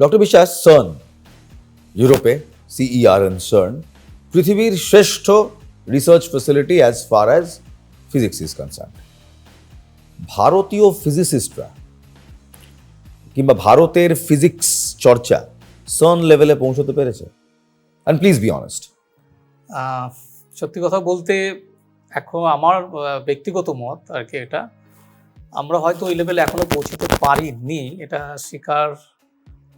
Doctor বিশ্বাস, সার্ন ইউরোপে, CERN সার্ন পৃথিবীর শ্রেষ্ঠ research facility as far as physics is concern. ভারতীয় ফিজিসিস্টরা কিংবা ভারতের ফিজিক্স চর্চা সার্ন লেভেলে পৌঁছতে পেরেছে? And please be honest. সত্যি কথা বলতে এখন আমার ব্যক্তিগত মত আর কি, এটা আমরা হয়তো ওই লেভেলে এখনো পৌঁছতে পারিনি, এটা স্বীকার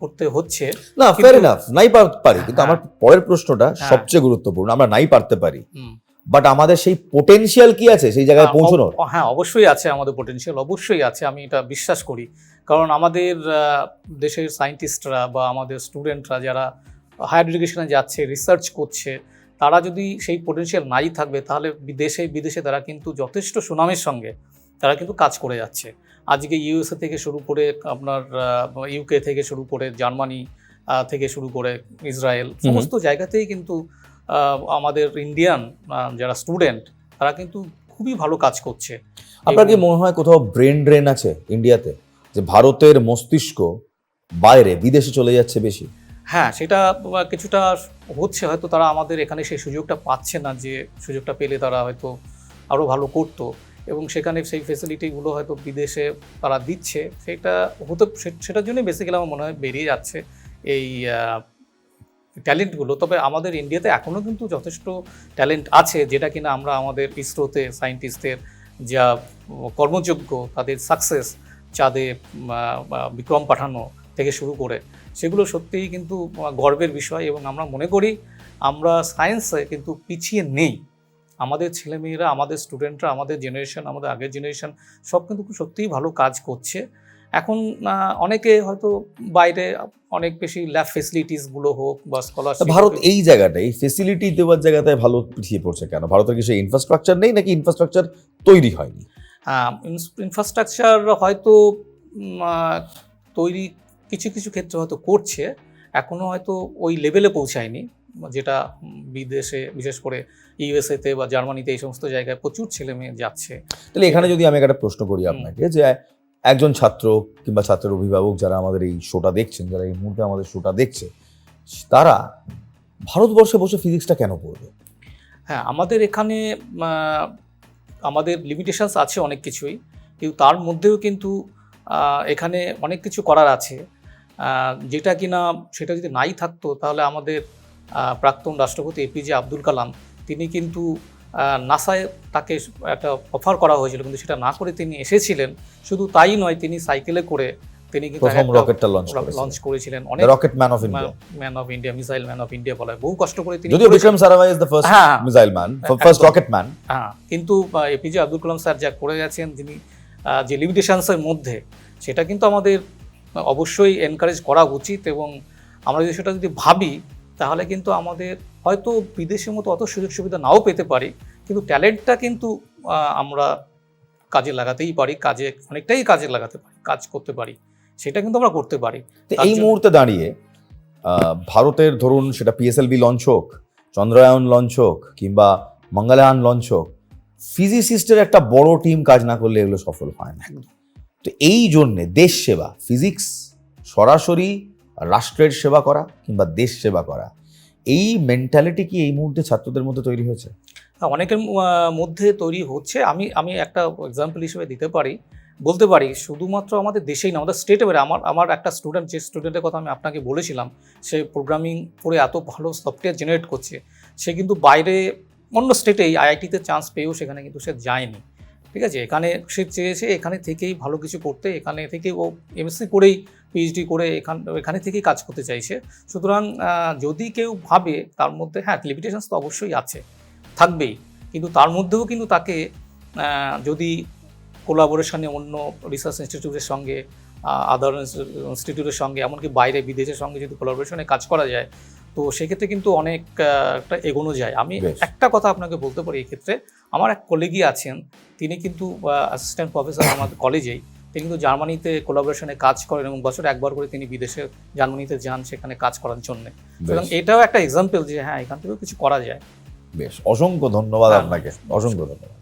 করতে হচ্ছে। না, ফেয়ার এনাফ, নাই পারি, কিন্তু আমার পরের প্রশ্নটা সবচেয়ে গুরুত্বপূর্ণ। আমরা নাই পারতে পারি, বাট আমাদের সেই পোটেনশিয়াল কি আছে সেই জায়গায় পৌঁছানোর? হ্যাঁ, অবশ্যই আছে, আমাদের পোটেনশিয়াল অবশ্যই আছে, আমি এটা বিশ্বাস করি। কারণ আমাদের দেশের সায়েন্টিস্টরা বা আমাদের স্টুডেন্টরা যারা হায়ার এডুকেশনে যাচ্ছে, রিসার্চ করছে, তারা যদি সেই পোটেনশিয়াল নাই থাকবে তাহলে বিদেশে তারা কিন্তু যথেষ্ট সুনামের সঙ্গে তারা কিন্তু কাজ করে যাচ্ছে। আজকে USA থেকে শুরু করে আপনার UK থেকে শুরু করে জার্মানি থেকে শুরু করে ইসরায়েল, সমস্ত জায়গাতেই কিন্তু আমাদের ইন্ডিয়ান যারা স্টুডেন্ট তারা কিন্তু খুবই ভালো কাজ করছে। আপনার কি মনে হয় কোথাও ব্রেন ড্রেন আছে ইন্ডিয়াতে, যে ভারতের মস্তিষ্ক বাইরে বিদেশে চলে যাচ্ছে বেশি? হ্যাঁ, সেটা কিছুটা হচ্ছে, হয়তো তারা আমাদের এখানে সেই সুযোগটা পাচ্ছে না, যে সুযোগটা পেলে তারা হয়তো আরও ভালো করতো, এবং সেখানে সেই ফেসিলিটিগুলো হয়তো বিদেশে তারা দিচ্ছে। সেটার জন্যই বেসিক্যালি আমার মনে হয় বেরিয়ে যাচ্ছে এই ট্যালেন্টগুলো। তবে আমাদের ইন্ডিয়াতে এখনও কিন্তু যথেষ্ট ট্যালেন্ট আছে, যেটা কিনা আমরা আমাদের ইসরোতে সায়েন্টিস্টদের যা কর্মযোগ্য, তাদের সাকসেস, চাঁদে বিক্রম পাঠানো থেকে শুরু করে, সেগুলো সত্যিই কিন্তু গর্বের বিষয়। এবং আমরা মনে করি আমরা সায়েন্সে কিন্তু পিছিয়ে নেই। আমাদের ছেলেমেয়েরা, আমাদের স্টুডেন্টরা, আমাদের জেনারেশন, আমাদের আগের জেনারেশন সব কিন্তু সত্যিই ভালো কাজ করছে। এখন অনেকে হয়তো বাইরে অনেক বেশি ল্যাব ফেসিলিটিসগুলো হোক বা স্কলারশিপ, ভারত এই জায়গাটায় ফেসিলিটি দেওয়ার জায়গাটায় ভালো পিছিয়ে পড়ছে কেন? ভারতের কি সেই ইনফ্রাস্ট্রাকচার নেই, নাকি ইনফ্রাস্ট্রাকচার তৈরি হয়নি? ইনফ্রাস্ট্রাকচার হয়তো তৈরি কিছু কিছু ক্ষেত্রে হয়তো করছে, এখনও হয়তো ওই লেভেলে পৌঁছায়নি, যেটা বিদেশে বিশেষ করে USA-তে বা জার্মানিতে এই সমস্ত জায়গায় প্রচুর ছেলে মেয়ে যাচ্ছে। তাহলে এখানে যদি আমি একটা প্রশ্ন করি আপনাকে, যে একজন ছাত্র কিংবা ছাত্রের অভিভাবক যারা আমাদের এই শোটা দেখছেন, যারা এই মুহূর্তে আমাদের শোটা দেখছে, তারা ভারতবর্ষে বসে ফিজিক্সটা কেন পড়বে? হ্যাঁ, আমাদের এখানে আমাদের লিমিটেশনস আছে অনেক কিছুই, কিন্তু তার মধ্যেও কিন্তু এখানে অনেক কিছু করার আছে, যেটা কিনা সেটা যদি নাই থাকতো তাহলে আমাদের প্রাক্তন রাষ্ট্রপতি APJ আব্দুল কালাম, তিনি কিন্তু নাসায় তাকে একটা অফার করা হয়েছিল, কিন্তু সেটা না করে তিনি এসেছিলেন। শুধু তাই নয়, তিনি সাইকেলে করে তিনি কিন্তু প্রথম রকেটটা লঞ্চ করেছিলেন। অনেক rocket man of India, man of India, missile man of India বলা হয়। বহু কষ্ট করে তিনি, যদিও Vikram Sarabhai is the first missile man, first rocket man. হ্যাঁ, কিন্তু APJ আব্দুল কালাম স্যার যা করে গেছেন, তিনি যে লিমিটেশনসের মধ্যে, সেটা কিন্তু আমাদের অবশ্যই এনকারেজ করা উচিত। এবং আমরা যদি সেটা যদি ভাবি, তাহলে কিন্তু আমাদের হয়তো বিদেশের মতো অত সুযোগ সুবিধা নাও পেতে পারি, কিন্তু ট্যালেন্টটা কিন্তু আমরা কাজে লাগাতেই পারি, অনেকটাই কাজে লাগাতে পারি, কাজ করতে পারি, সেটা কিন্তু আমরা করতে পারি। এই মুহূর্তে দাঁড়িয়ে ভারতের ধরুন সেটা PSLV লঞ্চ হোক, চন্দ্রায়ন লঞ্চ হোক, কিংবা মঙ্গলায়ন লঞ্চ হোক, ফিজিসিস্টের একটা বড় টিম কাজ না করলে এগুলো সফল হয় না। তো এই জন্যে দেশ সেবা, ফিজিক্স সরাসরি রাষ্ট্রের সেবা করা কিংবা দেশ সেবা করা, এই মেন্টালিটি কি এই মুহূর্তে ছাত্রদের মধ্যে তৈরি হয়েছে? অনেকের মধ্যে তৈরি হচ্ছে। আমি একটা এক্সাম্পল হিসেবে বলতে পারি, শুধুমাত্র আমাদের দেশেই না, আমাদের স্টেটে বেড়ে আমার একটা স্টুডেন্ট, যে স্টুডেন্টের কথা আমি আপনাকে বলেছিলাম, সে প্রোগ্রামিং করে এত ভালো সফটওয়্যার জেনারেট করছে, সে কিন্তু বাইরে অন্য স্টেটেই IIT-তে চান্স পেয়েও সেখানে কিন্তু সে যায়নি। ঠিক আছে, এখানে সে চেয়েছে এখানে থেকেই ভালো কিছু করতে, এখানে থেকেই ও MSc করেই PhD করে এখানে থেকেই কাজ করতে চাইছে। সুতরাং যদি কেউ ভাবে তার মধ্যে, হ্যাঁ, লিমিটেশনস তো অবশ্যই আছে, থাকবেই, কিন্তু তার মধ্যেও কিন্তু তাকে যদি কোলাবোরেশনে অন্য রিসার্চ ইনস্টিটিউটের সঙ্গে, আদার ইনস্টিটিউটের সঙ্গে, এমনকি বাইরে বিদেশের সঙ্গে যদি কোলাবোরেশনে কাজ করা যায়, তো সেক্ষেত্রে কিন্তু অনেক একটা এগোনো যায়। আমি একটা কথা আপনাকে বলতে পারি, এই ক্ষেত্রে আমার এক কলিগই আছেন, তিনি কিন্তু অ্যাসিস্ট্যান্ট প্রফেসর আমাদের কলেজেই, তিনি কিন্তু জার্মানিতে কোলাবোরেশনে কাজ করেন এবং বছরে একবার করে তিনি বিদেশে জার্মানিতে যান সেখানে কাজ করার জন্য। সুতরাং এটাও একটা এক্সাম্পল যে হ্যাঁ, এখান থেকেও কিছু করা যায়। বেশ, অসংখ্য ধন্যবাদ আপনাকে, অসংখ্য ধন্যবাদ।